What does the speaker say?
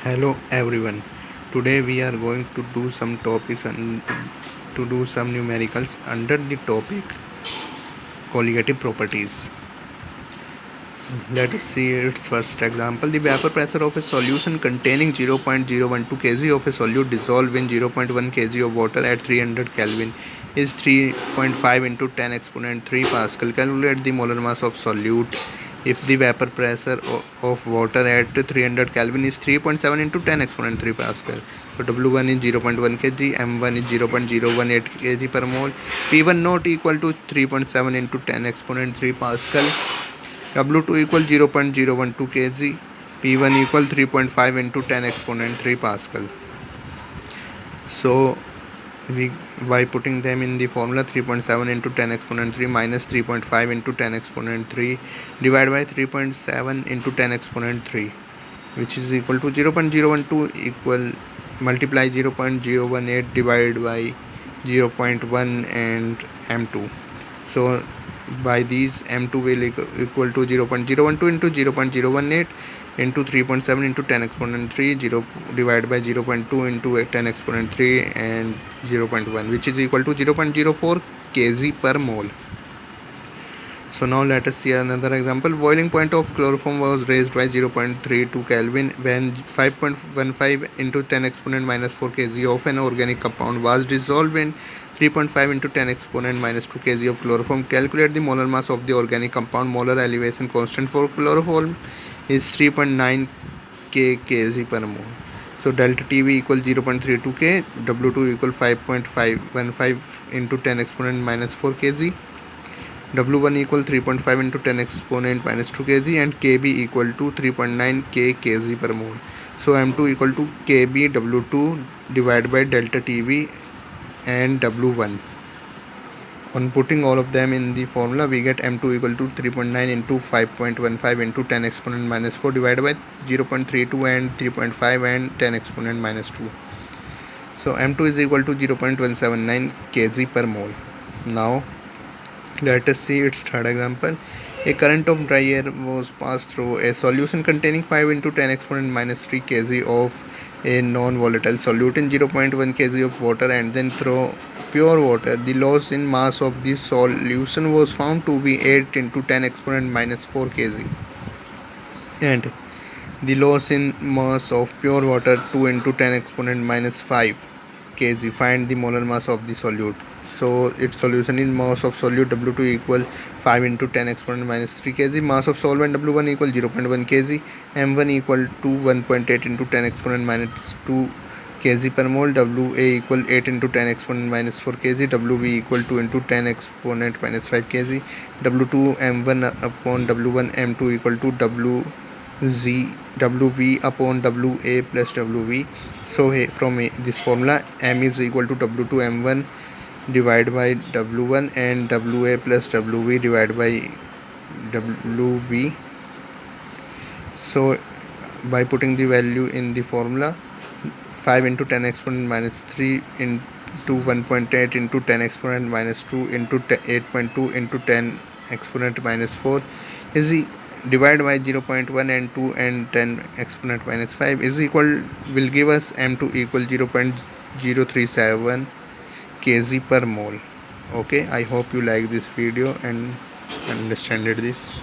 Hello everyone. Today we are going to do some topics and to do some numericals under the topic colligative properties. Let us see its first example. The vapor pressure of a solution containing 0.012 kg of a solute dissolved in 0.1 kg of water at 300 Kelvin is 3.5 into 10 exponent 3 Pascal. Calculate the molar mass of solute if the vapor pressure of water at 300 Kelvin is 3.7 into 10 exponent 3 Pascal. So W1 is 0.1 kg, M1 is 0.018 kg per mole, P1 not equal to 3.7 into 10 exponent 3 Pascal. W2 equal 0.012 kg, P1 equal 3.5 into 10 exponent 3 Pascal. So we by putting them in the formula 3.7 into 10 exponent 3 minus 3.5 into 10 exponent 3 divided by 3.7 into 10 exponent 3, which is equal to 0.012 equal multiply 0.018 divided by 0.1 and M2. So by these M2 will equal to 0.012 into 0.018 into 3.7 into 10 exponent 3 0 divided by 0.2 into 10 exponent 3 and 0.1, which is equal to 0.04 kg per mole. So now let us see another example. Boiling point of chloroform was raised by 0.32 Kelvin when 5.15 into 10 exponent minus 4 kg of an organic compound was dissolved in 3.5 into 10 exponent minus 2 kg of chloroform. Calculate the molar mass of the organic compound. Molar elevation constant for chloroform is 3.9 kg per mole. So delta TV equal 0.32 K, W2 equal 5.515 into 10 exponent minus 4 kg, W1 equal 3.5 into 10 exponent minus 2 kg, and Kb equal to 3.9 kg per mole. So M2 equal to Kb W2 divided by delta TV and W1. On putting all of them in the formula, we get M2 equal to 3.9 into 5.15 into 10 exponent minus 4 divided by 0.32 and 3.5 and 10 exponent minus 2. So M2 is equal to 0.179 kg per mole. Now let us see its third example. A current of dry air was passed through a solution containing 5 into 10 exponent minus 3 kg of a non-volatile solute in 0.1 kg of water and then through pure water. The loss in mass of this solution was found to be 8 into 10 exponent minus 4 kg and the loss in mass of pure water 2 into 10 exponent minus 5 kg. Find the molar mass of the solute. So its solution in mass of solute W2 equal 5 into 10 exponent minus 3 kg, mass of solvent W1 equal 0.1 kg, M1 equal to 1.8 into 10 exponent minus 2 kg per mole, Wa equal 8 into 10 exponent minus 4 kg, Wv equal 2 into 10 exponent minus 5 kg, W2 M1 upon W1 M2 equal to Wv upon Wa plus Wv. So from this formula, M is equal to W2 M1 divided by W1 and Wa plus Wv divided by Wv. So by putting the value in the formula, 5 into 10 exponent minus 3 into 1.8 into 10 exponent minus 2 into 8.2 into 10 exponent minus 4 is divided by 0.1 and 2 and 10 exponent minus 5 is equal will give us M2 equal 0.037 kg per mole. Okay, I hope you like this video and understand this.